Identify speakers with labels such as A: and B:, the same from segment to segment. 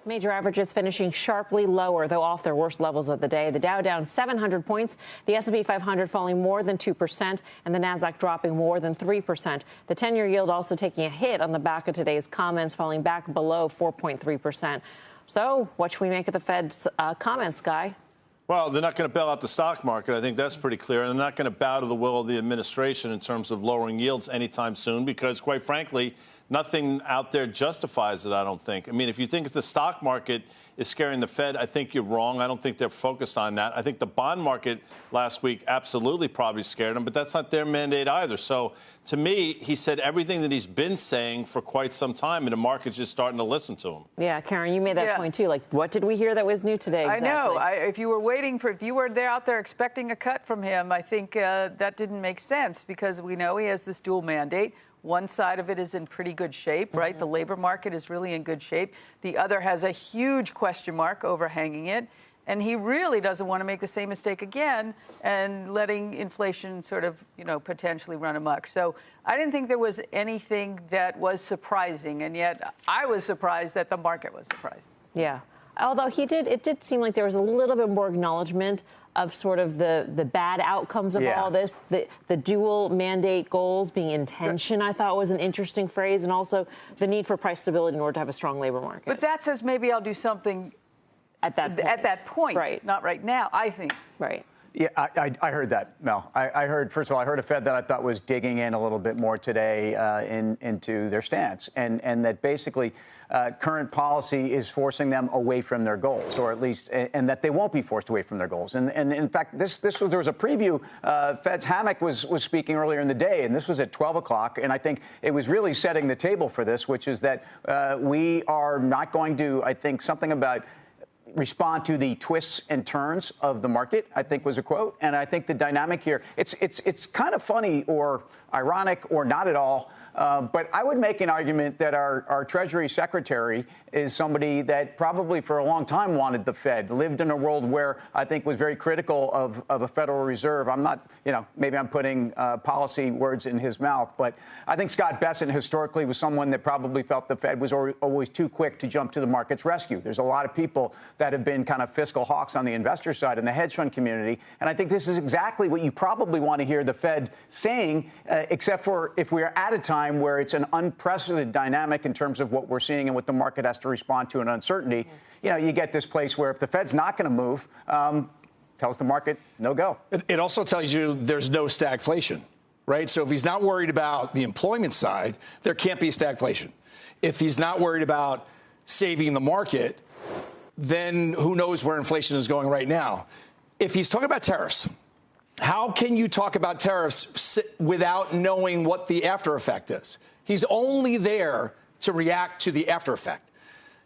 A: Major averages finishing sharply lower, though off their worst levels of the day. The Dow down 700 points, the S&P 500 falling more than 2%, and the Nasdaq dropping more than 3%. The 10-year yield also taking a hit on the back of today's comments, falling back below 4.3%. So what should we make of the Fed's comments, Guy?
B: Well, they're not going to bail out the stock market. I think that's pretty clear. And they're not going to bow to the will of the administration in terms of lowering yields anytime soon because, quite frankly, nothing out there justifies it, I don't think. I mean, if you think the stock market is scaring the Fed, I think you're wrong. I don't think they're focused on that. I think the bond market last week absolutely probably scared them, but that's not their mandate either. So to me, he said everything that he's been saying for quite some time, and the market's just starting to listen to him. Yeah,
A: Karen, you made that point, too. Like, what did we hear that was new today? Exactly?
C: I know. If you were there out there expecting a cut from him, I think that didn't make sense because we know he has this dual mandate. One side of it is in pretty good shape, right? The labor market is really in good shape. The other has a huge question mark overhanging it. And he really doesn't want to make the same mistake again and letting inflation sort of, potentially run amok. So I didn't think there was anything that was surprising. And yet I was surprised that the market was surprised.
A: Yeah. Although it did seem like there was a little bit more acknowledgement of sort of the bad outcomes of all this. The dual mandate goals being in tension, I thought was an interesting phrase, and also the need for price stability in order to have a strong labor market.
C: But that says maybe I'll do something at that point,
A: right? Not
C: right now, I think.
A: Right.
D: Yeah, I heard that, Mel. I heard, first of all, I heard a Fed that I thought was digging in a little bit more today into their stance, and that basically current policy is forcing them away from their goals, or at least, and that they won't be forced away from their goals. And in fact, there was a preview. Fed's Hammock was speaking earlier in the day, and this was at 12 o'clock, and I think it was really setting the table for this, which is that we are not going to, I think, something about respond to the twists and turns of the market, I think was a quote. And I think the dynamic here, it's kind of funny or ironic or not at all. But I would make an argument that our Treasury Secretary is somebody that probably for a long time wanted the Fed, lived in a world where I think was very critical of a Federal Reserve. I'm not, maybe I'm putting policy words in his mouth, but I think Scott Bessent historically was someone that probably felt the Fed was always too quick to jump to the market's rescue. There's a lot of people that have been kind of fiscal hawks on the investor side in the hedge fund community. And I think this is exactly what you probably want to hear the Fed saying, except for if we are at a time where it's an unprecedented dynamic in terms of what we're seeing and what the market has to respond to, an uncertainty. You get this place where if the Fed's not going to move, tells the market no go.
E: It also tells you there's no stagflation, right? So if he's not worried about the employment side, there can't be stagflation. If he's not worried about saving the market, then who knows where inflation is going right now. If he's talking about tariffs, how can you talk about tariffs without knowing what the after effect is? He's only there to react to the after effect,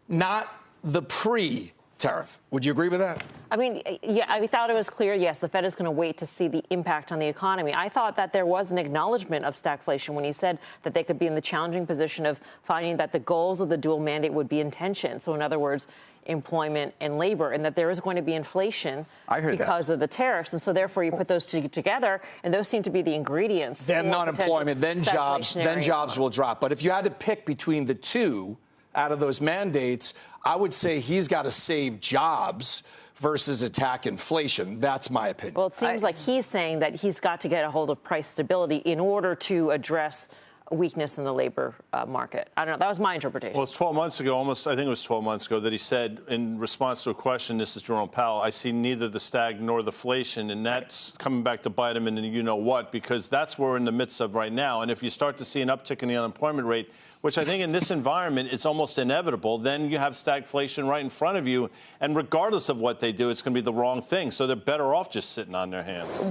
E: not the pre-tariff. Would you agree with that?
A: I mean, yeah, I thought it was clear, yes, the Fed is going to wait to see the impact on the economy. I thought that there was an acknowledgement of stagflation when he said that they could be in the challenging position of finding that the goals of the dual mandate would be in tension. So in other words, employment and labor, and that there is going to be inflation because of the tariffs. And so therefore you put those two together, and those seem to be the ingredients.
E: Then unemployment, then jobs will drop. But if you had to pick between the two out of those mandates, I would say he's got to save jobs versus attack inflation. That's my opinion.
A: Well, it seems like he's saying that he's got to get a hold of price stability in order to address weakness in the labor market. I don't know. That was my interpretation.
B: Well, it's 12 months ago, I think it was 12 months ago, that he said in response to a question, this is Jerome Powell, I see neither the stag nor the inflation, and that's coming back to bite him in you know what, because that's what we're in the midst of right now. And if you start to see an uptick in the unemployment rate, which I think in this environment it's almost inevitable, then you have stagflation right in front of you. And regardless of what they do, it's going to be the wrong thing. So they're better off just sitting on their hands.